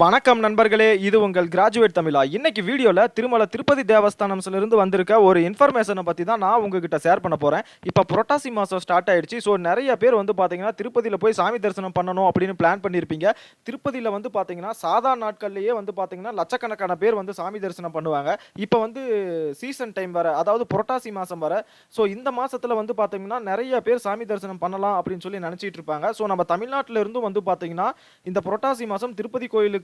வணக்கம் நண்பர்களே, இது உங்கள் கிராஜுவேட் தமிழா. இன்னைக்கு வீடியோல திருமல திருப்பதி தேவஸ்தானம்ஸ்ல இருந்து வந்திருக்க ஒரு இன்ஃபர்மேஷனை பத்தி தான் நான் உங்ககிட்ட ஷேர் பண்ண போறேன். இப்ப புரட்டாசி மாசம் ஸ்டார்ட் ஆயிடுச்சு. ஸோ நிறைய பேர் வந்து பாத்தீங்கன்னா திருப்பதியில போய் சாமி தரிசனம் பண்ணணும் அப்படின்னு பிளான் பண்ணியிருப்பீங்க. திருப்பதியில வந்து பாத்தீங்கன்னா சாதாரண நாட்கள்லயே வந்து பாத்தீங்கன்னா லட்சக்கணக்கான பேர் வந்து சாமி தரிசனம் பண்ணுவாங்க. இப்ப வந்து சீசன் டைம் வர, அதாவது புரட்டாசி மாசம் வர, ஸோ இந்த மாசத்துல வந்து பாத்தீங்கன்னா நிறைய பேர் சாமி தரிசனம் பண்ணலாம் அப்படின்னு சொல்லி நினைச்சிட்டு இருப்பாங்க. ஸோ நம்ம தமிழ்நாட்டில இருந்தும் வந்து பாத்தீங்கன்னா இந்த புரட்டாசி மாசம் திருப்பதி கோயில்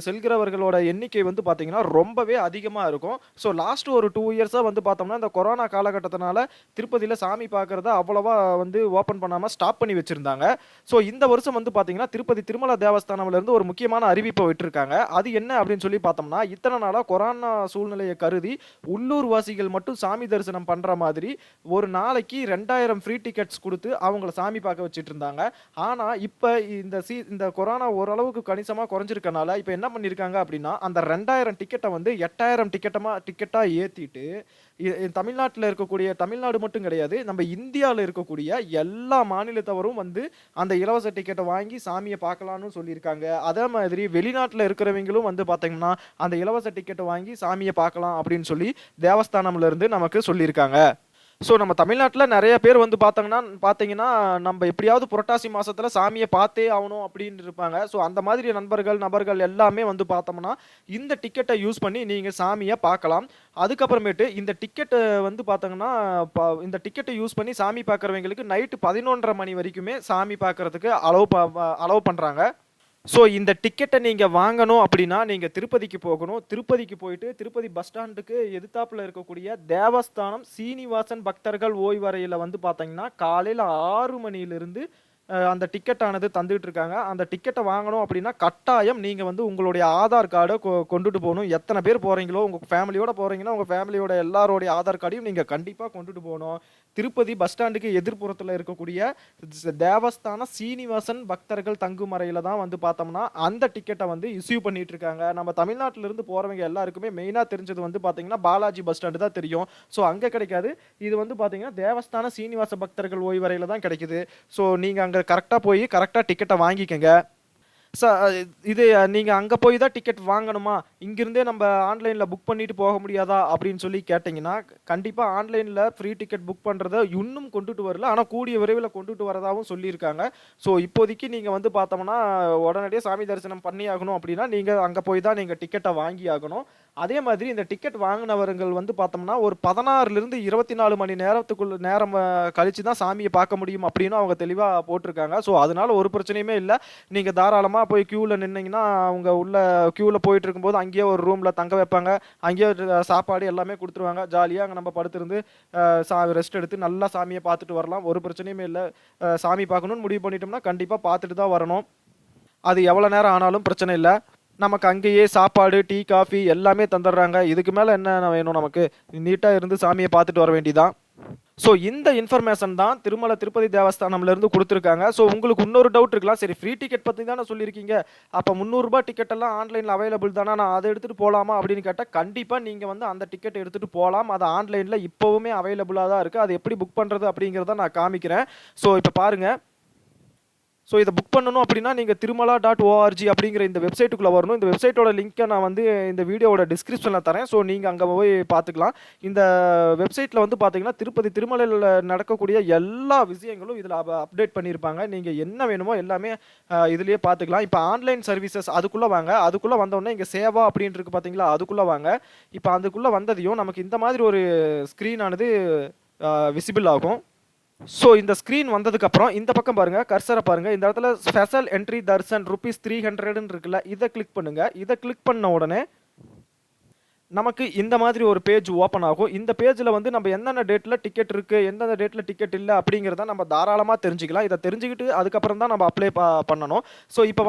செல்கிறவர்களோட எண்ணிக்கை வந்து பாத்தீங்கன்னா ரொம்பவே அதிகமா இருக்கும். ஸோ லாஸ்ட் ஒரு 2 இயர்ஸா வந்து பார்த்தோம்னா இந்த கொரோனா காலகட்டத்தினால திருப்பதியில சாமி பார்க்கறத அவ்வளவா வந்து ஓப்பன் பண்ணாம ஸ்டாப் பண்ணி வச்சிருந்தாங்க. ஸோ இந்த வருஷம் வந்து பாத்தீங்கன்னா திருப்பதி திருமல தேவஸ்தானம்ல இருந்து ஒரு முக்கியமான அறிவிப்பை விட்டுருக்காங்க. அது என்ன அப்படின்னு சொல்லி பார்த்தோம்னா, இத்தனை நாளா கொரோனா சூழ்நிலையை கருதி உள்ளூர் வாசிகள் மட்டும் சாமி தரிசனம் பண்ற மாதிரி ஒரு நாளைக்கு 2000 ஃப்ரீ டிக்கெட்ஸ் கொடுத்து அவங்கள சாமி பார்க்க வச்சிட்டு இருந்தாங்க. ஆனா இப்ப இந்த கொரோனா ஓரளவுக்கு கணிசமா குறைஞ்சிருக்கனால இப்ப என்ன பண்ணிருக்காங்க அப்படின்னா, அந்த 2000 டிக்கெட்டை வந்து 8000 டிக்கெட்டா ஏத்திட்டு தமிழ்நாட்டில் இருக்கக்கூடிய, தமிழ்நாடு மட்டும் கிடையாது, நம்ம இந்தியாவில் இருக்கக்கூடிய எல்லா மாநிலத்தவரும் வந்து அந்த இலவச டிக்கெட்டை வாங்கி சாமியை பார்க்கலாம்னு சொல்லியிருக்காங்க. அதே மாதிரி வெளிநாட்டில் இருக்கிறவங்களும் வந்து பார்த்தீங்கன்னா அந்த இலவச டிக்கெட்டை வாங்கி சாமியை பார்க்கலாம் அப்படின்னு சொல்லி தேவஸ்தானம்ல இருந்து நமக்கு சொல்லியிருக்காங்க. ஸோ நம்ம தமிழ்நாட்டில் நிறைய பேர் வந்து பார்த்தீங்கன்னா நம்ம எப்படியாவது புரட்டாசி மாதத்தில் சாமியை பார்த்தே ஆகணும் அப்படின்னு இருப்பாங்க. ஸோ அந்த மாதிரி நபர்கள் எல்லாமே வந்து பார்த்தோம்னா இந்த டிக்கெட்டை யூஸ் பண்ணி நீங்கள் சாமியை பார்க்கலாம். அதுக்கப்புறமேட்டு இந்த டிக்கெட்டை வந்து பார்த்தோங்கன்னா இந்த டிக்கெட்டை யூஸ் பண்ணி சாமி பார்க்குறவங்களுக்கு நைட்டு 11:30 மணி வரைக்குமே சாமி பார்க்குறதுக்கு அலோவ் பண்ணுறாங்க. ஸோ இந்த டிக்கெட்டை நீங்கள் வாங்கணும் அப்படின்னா நீங்கள் திருப்பதிக்கு போகணும். திருப்பதிக்கு போயிட்டு திருப்பதி பஸ் ஸ்டாண்டுக்கு எதிர்த்தாப்பில் இருக்கக்கூடிய தேவஸ்தானம் சீனிவாசன் பக்தர்கள் ஓய்வறையில் வந்து பார்த்தீங்கன்னா காலையில் 6 மணியிலிருந்து அந்த டிக்கெட்டானது தந்துகிட்டு இருக்காங்க. அந்த டிக்கெட்டை வாங்கணும் அப்படின்னா கட்டாயம் நீங்கள் வந்து உங்களுடைய ஆதார் கார்டை கொண்டுட்டு போகணும். எத்தனை பேர் போகிறீங்களோ, உங்கள் ஃபேமிலியோட போகிறீங்கன்னா உங்கள் ஃபேமிலியோட எல்லாரோடைய ஆதார் கார்டையும் நீங்கள் கண்டிப்பாக கொண்டுட்டு போகணும். திருப்பதி பஸ் ஸ்டாண்டுக்கு எதிர்ப்புறத்தில் இருக்கக்கூடிய தேவஸ்தான சீனிவாசன் பக்தர்கள் தங்குமறையில் தான் வந்து பார்த்தோம்னா அந்த டிக்கெட்டை வந்து இஷ்யூ பண்ணிட்டு இருக்காங்க. நம்ம தமிழ்நாட்டிலிருந்து போகிறவங்க எல்லாருக்குமே மெயினாக தெரிஞ்சது வந்து பார்த்தீங்கன்னா பாலாஜி பஸ் ஸ்டாண்டு தான் தெரியும். ஸோ அங்கே கிடைக்காது. இது வந்து பார்த்தீங்கன்னா தேவஸ்தான சீனிவாச பக்தர்கள் ஓய்வறையில் தான் கிடைக்குது. ஸோ நீங்கள் அங்கே கரெக்டாக போய் கரெக்டாக டிக்கெட்டை வாங்கிக்கங்க. இது நீங்கள் அங்கே போய் தான் டிக்கெட் வாங்கணுமா, இங்கிருந்தே நம்ம ஆன்லைனில் புக் பண்ணிட்டு போக முடியாதா அப்படின்னு சொல்லி கேட்டிங்கன்னா, கண்டிப்பாக ஆன்லைனில் ஃப்ரீ டிக்கெட் புக் பண்ணுறத இன்னும் கொண்டுட்டு வரல, ஆனால் கூடிய விரைவில் கொண்டுட்டு வரதாகவும் சொல்லியிருக்காங்க. ஸோ இப்போதைக்கு நீங்கள் வந்து பார்த்தோம்னா உடனடியாக சாமி தரிசனம் பண்ணி ஆகணும் அப்படின்னா நீங்கள் அங்கே போய் தான் நீங்கள் டிக்கெட்டை வாங்கி ஆகணும். அதே மாதிரி இந்த டிக்கெட் வாங்கினவர்கள் வந்து பார்த்தோம்னா ஒரு 16லிருந்து 24 மணி நேரம் கழிச்சு தான் சாமியை பார்க்க முடியும் அப்படின்னு அவங்க தெளிவாக போட்டிருக்காங்க. ஸோ அதனால ஒரு பிரச்சனையுமே இல்லை. நீங்கள் தாராளமாக போய் க்யூவில் நின்னீங்கன்னா அவங்க உள்ள க்யூவில் போயிட்டு இருக்கும்போது அங்கேயே ஒரு ரூமில் தங்க வைப்பாங்க. அங்கேயே சாப்பாடு எல்லாமே கொடுத்துருவாங்க. ஜாலியாக அங்கே நம்ம படுத்திருந்து ரெஸ்ட் எடுத்து நல்லா சாமியை பார்த்துட்டு வரலாம். ஒரு பிரச்சனையுமே இல்லை. சாமி பார்க்கணும்னு முடிவு பண்ணிட்டோம்னா கண்டிப்பாக பார்த்துட்டு தான் வரணும். அது எவ்வளோ நேரம் ஆனாலும் பிரச்சனை இல்லை. நமக்கு அங்கேயே சாப்பாடு, டீ, காஃபி எல்லாமே தந்துடுறாங்க. இதுக்கு மேலே என்ன வேணும், நமக்கு நீட்டாக இருந்து சாமியை பார்த்துட்டு வர வேண்டியதான். ஸோ இந்த இன்ஃபர்மேஷன் தான் திருமல திருப்பதி தேவஸ்தானம்லேருந்து கொடுத்துருக்காங்க. ஸோ உங்களுக்கு இன்னொரு டவுட் இருக்கலாம், சரி ஃப்ரீ டிக்கெட் பற்றி தானே சொல்லியிருக்கீங்க, அப்போ 300 ரூபாய் டிக்கெட் எல்லாம் ஆன்லைனில் அவைலபிள் தானே, நான் அதை எடுத்துகிட்டு போகலாமா அப்படின்னு கேட்டால் கண்டிப்பாக நீங்கள் வந்து அந்த டிக்கெட் எடுத்துகிட்டு போகலாம். அது ஆன்லைனில் இப்போவுமே அவைலபிளாக தான் இருக்குது. அது எப்படி புக் பண்ணுறது அப்படிங்கிறத நான் காமிக்கிறேன். ஸோ இப்போ பாருங்கள். ஸோ இதை புக் பண்ணணும் அப்படின்னா நீங்கள் திருமலா.org அப்படிங்கிற இந்த வெப்சைட்டுக்குள்ளே வரணும். இந்த வெப்சைட்டோட லிங்க்கை நான் வந்து இந்த வீடியோவோட டிஸ்கிரிப்ஷனில் தரேன். ஸோ நீங்கள் அங்கே போய் பார்த்துக்கலாம். இந்த வெப்சைட்டில் வந்து பார்த்தீங்கன்னா திருப்பதி திருமலையில் நடக்கக்கூடிய எல்லா விஷயங்களும் இதில் அப்டேட் பண்ணியிருப்பாங்க. நீங்கள் என்ன வேணுமோ எல்லாமே இதுலேயே பார்த்துக்கலாம். இப்போ ஆன்லைன் சர்வீசஸ் அதுக்குள்ளே வாங்க. அதுக்குள்ளே வந்தோடனே இங்கே சேவா அப்படின்ட்டு இருக்குது பார்த்தீங்களா, அதுக்குள்ளே வாங்க. இப்போ அதுக்குள்ளே வந்ததையும் நமக்கு இந்த மாதிரி ஒரு ஸ்க்ரீனானது விசிபிள் ஆகும். ஸோ இந்த ஸ்க்ரீன் வந்ததுக்கப்புறம் இந்த பக்கம் பாருங்கள், கர்சரை பாருங்கள். இந்த இடத்துல ஸ்பெஷல் என்ட்ரி தர்சன் ₹300 இருக்குல்ல, இதை கிளிக் பண்ணுங்கள். இதை கிளிக் பண்ண உடனே நமக்கு இந்த மாதிரி ஒரு பேஜ் ஓப்பன் ஆகும். இந்த பேஜில் வந்து நம்ம எந்தெந்த டேட்டில் டிக்கெட் இருக்குது, எந்தெந்த டேட்டில் டிக்கெட் இல்லை அப்படிங்கிறத நம்ம தாராளமாக தெரிஞ்சுக்கலாம். இதை தெரிஞ்சுக்கிட்டு அதுக்கப்புறம் தான் நம்ம அப்ளை பண்ணணும். ஸோ இப்போ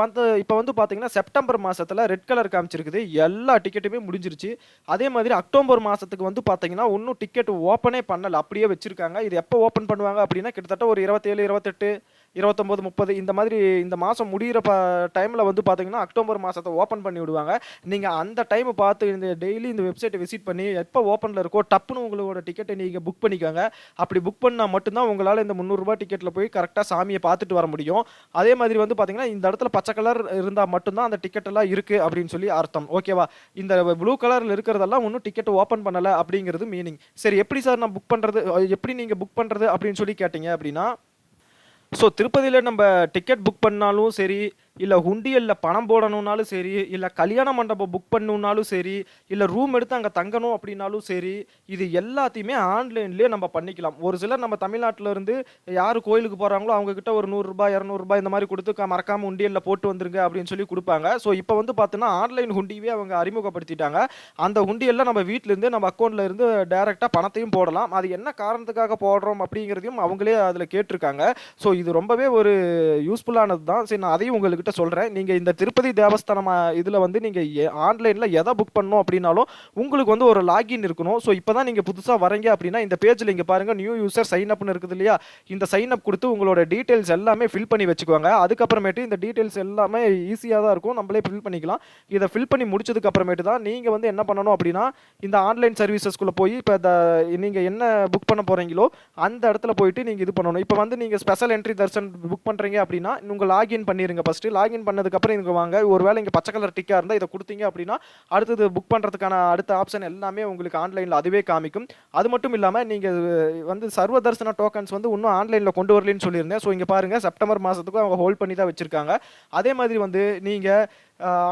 வந்து பார்த்தீங்கன்னா செப்டம்பர் மாதத்தில் ரெட் கலர் காமிச்சிருக்குது, எல்லா டிக்கெட்டுமே முடிஞ்சிருச்சு. அதே மாதிரி அக்டோபர் மாதத்துக்கு வந்து பார்த்தீங்கன்னா இன்னும் டிக்கெட் ஓப்பனே பண்ணலை, அப்படியே வச்சுருக்காங்க. இது எப்போ ஓப்பன் பண்ணுவாங்க அப்படின்னா கிட்டத்தட்ட ஒரு 27, 28 29, 30 இந்த மாதிரி இந்த மாதம் முடிகிற டைமில் வந்து பார்த்தீங்கன்னா அக்டோபர் மாதத்தை ஓப்பன் பண்ணி விடுவாங்க. நீங்கள் அந்த டைமை பார்த்து இந்த டெய்லி இந்த வெப்சைட்டை விசிட் பண்ணி எப்போ ஓப்பனில் இருக்கோ டப்புன்னு உங்களோட டிக்கெட்டை நீங்கள் புக் பண்ணிக்கோங்க. அப்படி புக் பண்ணால் மட்டும்தான் உங்களால் இந்த ரூ. 300 டிக்கெட்டில் போய் கரெக்டாக சாமியை பார்த்துட்டு வர முடியும். அதே மாதிரி வந்து பார்த்தீங்கன்னா இந்த இடத்துல பச்சை கலர் இருந்தால் மட்டும்தான் அந்த டிக்கெட் எல்லாம் இருக்குது அப்படின்னு சொல்லி அர்த்தம். ஓகேவா? இந்த ப்ளூ கலரில் இருக்கிறதெல்லாம் இன்னும் டிக்கெட் ஓப்பன் பண்ணலை அப்படிங்கிறது மீனிங். சரி, எப்படி சார் நான் புக் பண்ணுறது, எப்படி நீங்கள் புக் பண்ணுறது அப்படின்னு சொல்லி கேட்டீங்க அப்படின்னா, ஸோ திருப்பதியில் நம்ம டிக்கெட் புக் பண்ணாலும் சரி, இல்லை உண்டியலில் பணம் போடணுன்னாலும் சரி, இல்லை கல்யாண மண்டபம் புக் பண்ணணுன்னாலும் சரி, இல்லை ரூம் எடுத்து அங்கே தங்கணும் அப்படின்னாலும் சரி, இது எல்லாத்தையுமே ஆன்லைன்லேயே நம்ம பண்ணிக்கலாம். ஒரு சிலர் நம்ம தமிழ்நாட்டில் இருந்து யார் கோயிலுக்கு போகிறாங்களோ அவங்கக்கிட்ட ஒரு ₹100 ₹200 இந்த மாதிரி கொடுத்து மறக்காமல் உண்டியலில் போட்டு வந்துருங்க அப்படின்னு சொல்லி கொடுப்பாங்க. ஸோ இப்போ வந்து பார்த்தோன்னா ஆன்லைன் உண்டியவே அவங்க அறிமுகப்படுத்திட்டாங்க. அந்த உண்டியலில் நம்ம வீட்டிலேருந்து நம்ம அக்கௌண்ட்டில் இருந்து டைரெக்டாக பணத்தையும் போடலாம். அது என்ன காரணத்துக்காக போடுறோம் அப்படிங்கிறதையும் அவங்களே அதில் கேட்டிருக்காங்க. ஸோ இது ரொம்பவே ஒரு யூஸ்ஃபுல்லானது தான். சரி, நான் அதையும் உங்களுக்கு சொல்றேன். நீங்க இந்த திருப்பதி தேவஸ்தானம் இதுல வந்து நீங்க ஆன்லைன்ல எதை புக் பண்ணணும் அப்படின்னாலும் உங்களுக்கு வந்து ஒரு லாகின் இருக்கணும். ஸோ இப்பதான் நீங்க புதுசா வரீங்க அப்படின்னா இந்த பேஜ்ல இங்க பாருங்க, நியூ யூசர் சைன் அப்னு இருக்குது இல்லையா? இந்த சைன் அப் கொடுத்து உங்களோட டீடைல்ஸ் எல்லாமே ஃபில் பண்ணி வச்சுக்கோங்க. அதுக்கப்புறமேட்டு இந்த டீடைல்ஸ் எல்லாமே ஈஸியாக தான் இருக்கும், நம்மளே ஃபில் பண்ணிக்கலாம். இதை ஃபில் பண்ணி முடிச்சதுக்கு அப்புறமேட்டு தான் நீங்க வந்து என்ன பண்ணணும் அப்படின்னா, இந்த ஆன்லைன் சர்வீசஸ்குள்ள போய் இப்போ நீங்க என்ன புக் பண்ண போறீங்களோ அந்த இடத்துல போயிட்டு நீங்க இது பண்ணணும். இப்போ வந்து நீங்க ஸ்பெஷல் என்ட்ரி தர்சன் புக் பண்றீங்க அப்படின்னா உங்க லாகின் பண்ணிருங்க. ஃபர்ஸ்ட் லாகின் பண்ணதுக்கப்புறம் இங்கே வாங்க. ஒருவேளை இங்கே பச்சை கலர் டிக்காக இருந்தால் இதை கொடுத்தீங்க அப்படின்னா அடுத்தது புக் பண்ணுறதுக்கான அடுத்த ஆப்ஷன் எல்லாமே உங்களுக்கு ஆன்லைனில் அதுவே காமிக்கும். அது மட்டும் இல்லாமல் நீங்கள் வந்து சர்வ தரிசன டோக்கன்ஸ் வந்து இன்னும் ஆன்லைனில் கொண்டு வரலன்னு சொல்லியிருந்தேன். ஸோ இங்கே பாருங்கள், செப்டம்பர் மாதத்துக்கும் அவங்க ஹோல்ட் பண்ணி தான் வச்சுருக்காங்க. அதே மாதிரி வந்து நீங்கள்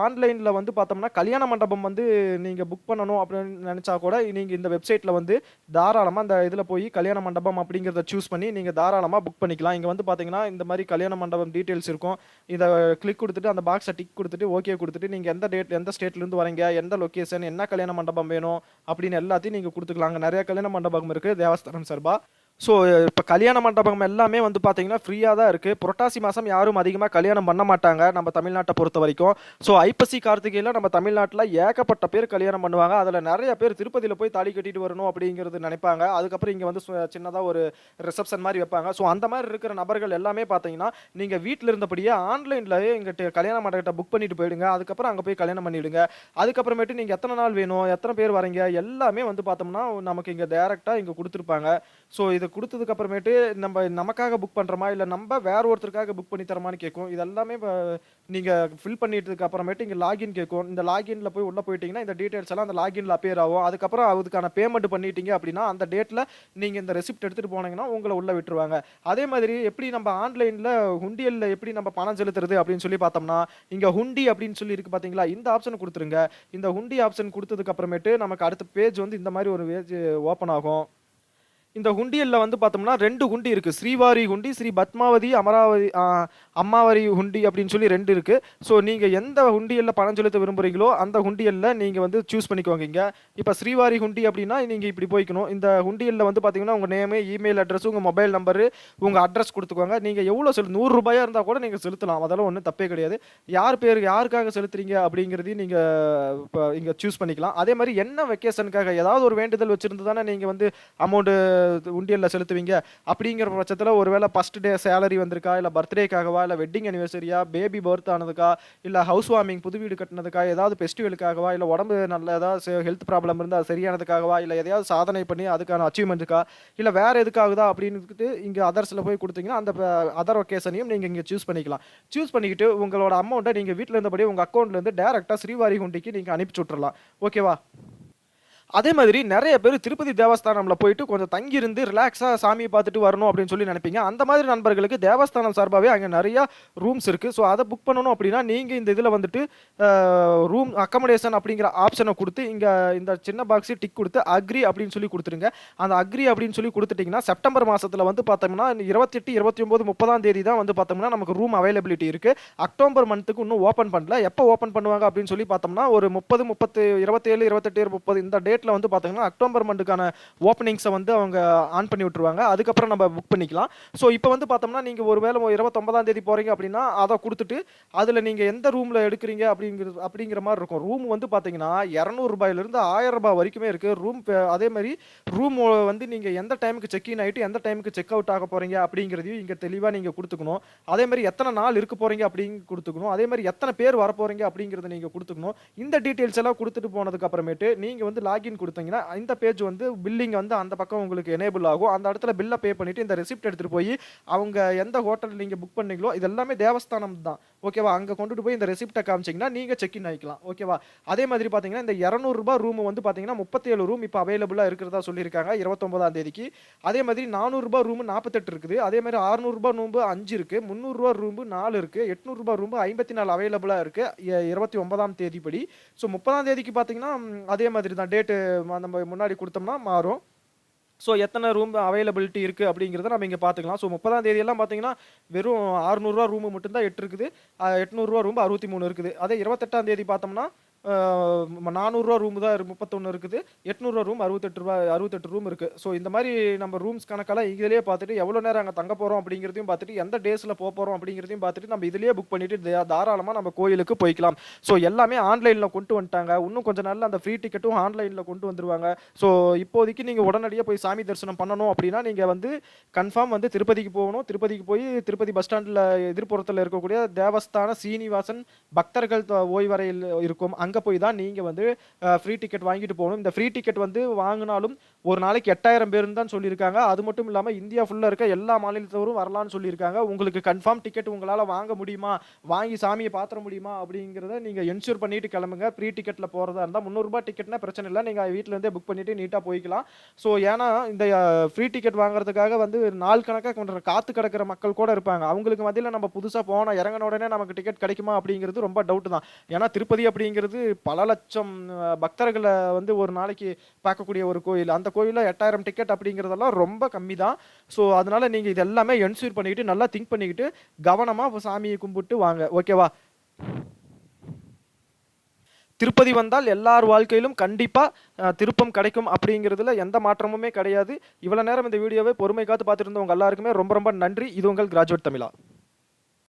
ஆன்லைனில் வந்து பார்த்தோம்னா கல்யாண மண்டபம் வந்து நீங்கள் புக் பண்ணணும் அப்படின்னு நினச்சா கூட நீங்கள் இந்த வெப்சைட்டில் வந்து தாராளமாக அந்த இதில் போய் கல்யாண மண்டபம் அப்படிங்கிறத சூஸ் பண்ணி நீங்கள் தாராளமாக புக் பண்ணிக்கலாம். இங்கே வந்து பார்த்தீங்கன்னா இந்த மாதிரி கல்யாண மண்டபம் டீட்டெயில்ஸ் இருக்கும். இதை கிளிக் கொடுத்துட்டு அந்த பாக்ஸை டிக் கொடுத்துட்டு ஓகே கொடுத்துட்டு நீங்கள் எந்த ஸ்டேட்லேருந்து வரீங்க, எந்த லொக்கேஷன், என்ன கல்யாண மண்டபம் வேணும் அப்படின்னு எல்லாத்தையும் நீங்கள் கொடுத்துக்கலாம். அங்கே நிறைய கல்யாண மண்டபம் இருக்குது தேவஸ்தானம் சார்பா. ஸோ இப்போ கல்யாண மண்டபம் எல்லாமே வந்து பார்த்தீங்கன்னா ஃப்ரீயாக தான் இருக்குது. புரட்டாசி மாதம் யாரும் அதிகமாக கல்யாணம் பண்ண மாட்டாங்க நம்ம தமிழ்நாட்டை பொறுத்த வரைக்கும். ஸோ ஐப்பசி கார்த்திகையில் நம்ம தமிழ்நாட்டில் ஏகப்பட்ட பேர் கல்யாணம் பண்ணுவாங்க. அதில் நிறைய பேர் திருப்பதியில் போய் தாலி கட்டிட்டு வரணும் அப்படிங்கிறது நினைப்பாங்க. அதுக்கப்புறம் இங்கே வந்து சின்னதாக ஒரு ரிசப்ஷன் மாதிரி வைப்பாங்க. ஸோ அந்த மாதிரி இருக்கிற நபர்கள் எல்லாமே பார்த்தீங்கன்னா நீங்கள் வீட்டில் இருந்தபடியே ஆன்லைனில் எங்கிட்ட கல்யாண மண்டபத்தை புக் பண்ணிட்டு போயிடுங்க. அதுக்கப்புறம் அங்கே போய் கல்யாணம் பண்ணிவிடுங்க. அதுக்கப்புறமேட்டு நீங்கள் எத்தனை நாள் வேணும், எத்தனை பேர் வரீங்க எல்லாமே வந்து பார்த்தோம்னா நமக்கு இங்கே டேரெக்டாக இங்கே கொடுத்துருப்பாங்க. ஸோ இது கொடுத்ததுக்கு அப்புறமேட்டு நமக்காக புக் பண்ணுறோமா இல்லை நம்ம வேற ஒருத்தருக்காக புக் பண்ணி தரமான்னு கேட்கும். இதெல்லாமே நீங்கள் ஃபில் பண்ணிட்டதுக்கு அப்புறமேட்டு இங்கே லாகின் கேட்கும். இந்த லாகின்ல போய் உள்ளே போயிட்டீங்கன்னா இந்த டீட்டெயில்ஸ் எல்லாம் அந்த லாகின்ல அப்பியர் ஆகும். அதுக்கப்புறம் அதுக்கான பேமெண்ட் பண்ணிட்டீங்க அப்படின்னா அந்த டேட்டில் நீங்கள் இந்த ரெசிப்ட் எடுத்துகிட்டு போனீங்கன்னா உங்களை உள்ளே விட்டுருவாங்க. அதே மாதிரி எப்படி நம்ம ஆன்லைனில் உண்டியலில் எப்படி நம்ம பணம் செலுத்துறது அப்படின்னு சொல்லி பார்த்தோம்னா இங்கே ஹுண்டி அப்படின்னு சொல்லி இருக்கு பார்த்தீங்களா, இந்த ஆப்ஷன் கொடுத்துருங்க. இந்த ஹுண்டி ஆப்ஷன் கொடுத்ததுக்கு அப்புறமேட்டு நமக்கு அடுத்த பேஜ் வந்து இந்த மாதிரி ஒரு பேஜ் ஓப்பன் ஆகும். இந்த ஹுண்டியல்ல வந்து பார்த்தோம்னா 2 ஹுண்டி இருக்கு. ஸ்ரீவாரி ஹுண்டி, ஸ்ரீ பத்மாவதி அமராவதி அம்மாவரி ஹுண்டி அப்படின்னு சொல்லி 2 இருக்கு. ஸோ நீங்க எந்த ஹுண்டியல்ல பணம் செலுத்த விரும்புறீங்களோ அந்த ஹுண்டியல்ல நீங்க வந்து சூஸ் பண்ணிக்கோங்க. இங்க இப்போ ஸ்ரீவாரி ஹுண்டி அப்படின்னா நீங்க இப்படி போய்க்கணும். இந்த ஹுண்டியல்ல வந்து பார்த்தீங்கன்னா உங்க நேம், இமெயில் அட்ரஸ், உங்க மொபைல் நம்பர், உங்க அட்ரஸ் கொடுத்துக்கோங்க. நீங்க எவ்வளவு ₹100 இருந்தா கூட நீங்க செலுத்தலாம். அதெல்லாம் ஒன்றும் தப்பே கிடையாது. யாருக்காக செலுத்துறீங்க அப்படிங்கிறதையும் நீங்க இங்க சூஸ் பண்ணிக்கலாம். அதே மாதிரி என்ன வெக்கேஷனுக்காக ஏதாவது ஒரு வேண்டுதல் வச்சிருந்து தானே நீங்க வந்து அமௌண்ட் உண்டியல்ல செலுத்துவீங்க. அப்படிங்கிற பட்சத்தில் ஒருவேளை ஃபர்ஸ்ட் டே சேலரி வந்திருக்கா, இல்லை பர்த்டேக்காகவா, இல்லை வெட்டிங் அனிவர்சரியா, பேபி பர்த் ஆனதுக்கா, இல்லை ஹவுஸ் வார்மிங் புது வீடு கட்டினதுக்கா, ஏதாவது ஃபெஸ்டிவலுக்காகவா, இல்லை உடம்பு நல்ல ஏதாவது ஹெல்த் ப்ராப்ளம் இருந்தால் அது சரியானதுக்காகவா, இல்லை எதையாவது சாதனை பண்ணி அதுக்கான அச்சீவ்மெண்ட்டுக்கா, இல்லை வேற எதுக்காகுதா அப்படின்னு இங்கே அதர்ஸில் போய் கொடுத்தீங்கன்னா அந்த அதர் ஒகேஷனையும் நீங்கள் இங்கே சூஸ் பண்ணிக்கலாம். சூஸ் பண்ணிக்கிட்டு உங்களோட அமௌண்ட்டை நீங்கள் வீட்டில் இருந்தபடி உங்கள் அக்கௌண்ட்லேருந்து டேரெக்டாக ஸ்ரீவாரி ஹுண்டிக்கு நீங்கள் அனுப்பிச்சு விட்டுறலாம். ஓகேவா? அதே மாதிரி நிறைய பேர் திருப்பதி தேவஸ்தானம்ல போயிட்டு கொஞ்சம் தங்கியிருந்து ரிலாக்ஸாக சாமியை பார்த்துட்டு வரணும் அப்படின்னு சொல்லி நினைப்பீங்க. அந்த மாதிரி நண்பர்களுக்கு தேவஸ்தானம் சார்பாகவே அங்கே நிறையா ரூம்ஸ் இருக்குது. ஸோ அதை புக் பண்ணணும் அப்படின்னா நீங்கள் இந்த இதில் வந்துட்டு ரூம் அக்கமடேஷன் அப்படிங்கிற ஆப்ஷனை கொடுத்து இங்கே இந்த சின்ன பாக்ஸு டிக் கொடுத்து அக்ரி அப்படின்னு சொல்லி கொடுத்துருங்க. அந்த அக்ரி அப்படின்னு சொல்லி கொடுத்துட்டிங்கன்னா செப்டம்பர் மாதத்தில் வந்து பார்த்தோம்னா 28, 29, 30ஆம் தேதி தான் வந்து பார்த்தோம்னா நமக்கு ரூம் அவைலபிலிட்டி இருக்குது. அக்டோபர் மந்த்துக்கு இன்னும் ஓப்பன் பண்ணல. எப்போ ஓப்பன் பண்ணுவாங்க அப்படின்னு சொல்லி பார்த்தோம்னா ஒரு 30, 27, 28, 30 இந்த டேட்டில் வந்து பார்த்தீங்கன்னா அக்டோபர் மந்த்துக்கான ஓப்பனிங்ஸை வந்து அவங்க ஆன் பண்ணி விட்டுருவாங்க. அதுக்கப்புறம் நம்ம புக் பண்ணிக்கலாம். ஸோ இப்போ வந்து பார்த்தோம்னா நீங்கள் ஒரு வேளை 29ஆம் தேதி போகிறீங்க அப்படின்னா அதை கொடுத்துட்டு அதில் நீங்கள் எந்த ரூமில் எடுக்கிறீங்க அப்படிங்கிற மாதிரி இருக்கும். ரூம் வந்து பார்த்தீங்கன்னா ₹200 ₹1000 வரைக்குமே இருக்குது ரூம். அதே மாதிரி ரூம் வந்து நீங்கள் எந்த டைமுக்கு செக் இன் ஆகிட்டு எந்த டைமுக்கு செக் அவுட் ஆக போகிறீங்க அப்படிங்கிறதையும் இங்கே தெளிவாக நீங்கள் கொடுத்துக்கணும். அதே மாதிரி எத்தனை நாள் இருக்க போகிறீங்க அப்படிங்க கொடுத்துக்கணும். அதே மாதிரி எத்தனை பேர் வர போகிறீங்க அப்படிங்கிறத நீங்கள் கொடுத்துக்கணும். இந்த டீட்டெயில்ஸ் எல்லாம் கொடுத்துட்டு போனதுக்கு அப்புறமேட்டு நீங்கள் வந்து லாகின் கொடுத்தீங்கன்னா இந்த பேஜ் வந்து பில்லிங் வந்து அந்த பக்கம் உங்களுக்கு எனேபிள் ஆகும். அந்த இடத்துல பில்லை பே பண்ணிவிட்டு இந்த ரெசிப்ட் எடுத்துகிட்டு போய் அவங்க எந்த ஹோட்டல் நீங்கள் புக் பண்ணீங்களோ இது எல்லாமே தேவஸ்தானம் தான், ஓகேவா? அங்கே கொண்டுட்டு போய் இந்த ரெசிப்டை காமிச்சிங்கன்னா நீங்கள் செக் இன் ஆகிக்கலாம், ஓகேவா? அதே மாதிரி பார்த்தீங்கன்னா இந்த ₹200 ரூம் வந்து பார்த்தீங்கன்னா 37 ரூம் இப்போ அவைலபிளாக இருக்கிறதா சொல்லியிருக்காங்க 29ஆம் தேதிக்கு. அதே மாதிரி ₹400 ரூம் 48 இருக்குது. அதே மாதிரி ₹600 ரூம் 5 இருக்குது. ₹300 ரூம் 4 இருக்குது. ₹800 ரூம் 54 அவைலபிளாக இருக்குது 29ஆம் தேதி படி. ஸோ 30ஆம் தேதிக்கு பார்த்தீங்கன்னா அதே மாதிரி தான் டேட்டு நம்ம முன்னாடி கொடுத்தோம்னா மாறும். ஸோ எத்தனை ரூம் அவைலபிலிட்டி இருக்குது அப்படிங்கிறத நம்ம இங்கே பார்த்துக்கலாம். ஸோ 30ஆம் தேதியெல்லாம் பார்த்தீங்கன்னா வெறும் ₹600 ரூமு மட்டும்தான் 8 இருக்குது. ₹800 ரூம் 63 இருக்குது. அதே 28ஆம் தேதி பார்த்தோம்னா ₹400 ரூம் தான் 31 இருக்குது. ₹800 ரூம் 68 ரூம் இருக்குது. ஸோ இந்த மாதிரி நம்ம ரூம்ஸ் கணக்கெல்லாம் இதிலேயே பார்த்துட்டு எவ்வளோ நேரம் அங்கே தங்க போகிறோம் அப்படிங்கிறதையும் பார்த்துட்டு எந்த டேஸில் போகிறோம் அப்படிங்கிறதையும் பார்த்துட்டு நம்ம இதிலேயே புக் பண்ணிவிட்டு தாராளமாக நம்ம கோயிலுக்கு போய்க்கலாம். ஸோ எல்லாமே ஆன்லைனில் கொண்டு வந்துட்டாங்க. இன்னும் கொஞ்சம் நாளில் அந்த ஃப்ரீ டிக்கெட்டும் ஆன்லைனில் கொண்டு வந்துருவாங்க. ஸோ இப்போதைக்கு நீங்கள் உடனடியாக போய் சாமி தரிசனம் பண்ணணும் அப்படின்னா நீங்கள் வந்து கன்ஃபார்ம் வந்து திருப்பதிக்கு போகணும். திருப்பதிக்கு போய் திருப்பதி பஸ் ஸ்டாண்டில் எதிர்ப்புறத்தில் இருக்கக்கூடிய தேவஸ்தான சீனிவாசன் பக்தர்கள் ஓய்வறையில் இருக்கும். அங்கே போய் தான் நீங்கள் வந்து ஃப்ரீ டிக்கெட் வாங்கிட்டு போகணும். இந்த ஃப்ரீ டிக்கெட் வந்து வாங்கினாலும் ஒரு நாளைக்கு 8000 பேருன்னு தான் சொல்லியிருக்காங்க. அது மட்டும் இல்லாமல் இந்தியா ஃபுல்லாக இருக்க எல்லா மாநிலத்தவரும் வரலான்னு சொல்லியிருக்காங்க. உங்களுக்கு கன்ஃபார்ம் டிக்கெட் உங்களால் வாங்க முடியுமா, வாங்கி சாமியை பார்த்துட முடியுமா அப்படிங்கிறத நீங்கள் என்ஷூர் பண்ணிட்டு கிளம்புங்க. ஃப்ரீ டிக்கெட்டில் போகிறதா இருந்தால் ₹300 டிக்கெட்னா பிரச்சனை இல்லை, நீங்கள் வீட்டிலேருந்தே புக் பண்ணிவிட்டு நீட்டாக போய்க்கலாம். ஸோ ஏன்னா இந்த ஃப்ரீ டிக்கெட் வாங்குறதுக்காக வந்து நாள் கணக்காக காத்து கிடக்கிற மக்கள் கூட இருப்பாங்க. அவங்களுக்கு மத்தியில் நம்ம புதுசாக போனால் இறங்கின உடனே நமக்கு டிக்கெட் கிடைக்குமா அப்படிங்கிறது ரொம்ப டவுட் தான். ஏன்னா திருப்பதி அப்படிங்கிறது பல லட்சம் பக்தர்களை வந்து ஒரு நாளைக்கு பார்க்கக்கூடிய ஒரு கோயில். அந்த கோயிலில் 8000 டிக்கெட் அப்படிங்கிறதெல்லாம் ரொம்ப கம்மி தான். ஸோ அதனால நீங்கள் இது எல்லாமே என்ஷூர் பண்ணிக்கிட்டு நல்லா திங்க் பண்ணிக்கிட்டு கவனமாக சாமியை கும்பிட்டு வாங்க, ஓகேவா? திருப்பதி வந்தால் எல்லார் வாழ்க்கையிலும் கண்டிப்பாக திருப்பம் கிடைக்கும் அப்படிங்கிறதுல எந்த மாற்றமுமே கிடையாது. இவ்வளோ நேரம் இந்த வீடியோவை பொறுமை காத்து பார்த்துட்டு இருந்தவங்க எல்லாருக்குமே ரொம்ப ரொம்ப நன்றி. இது உங்கள் கிராஜுவேட் தமிழா.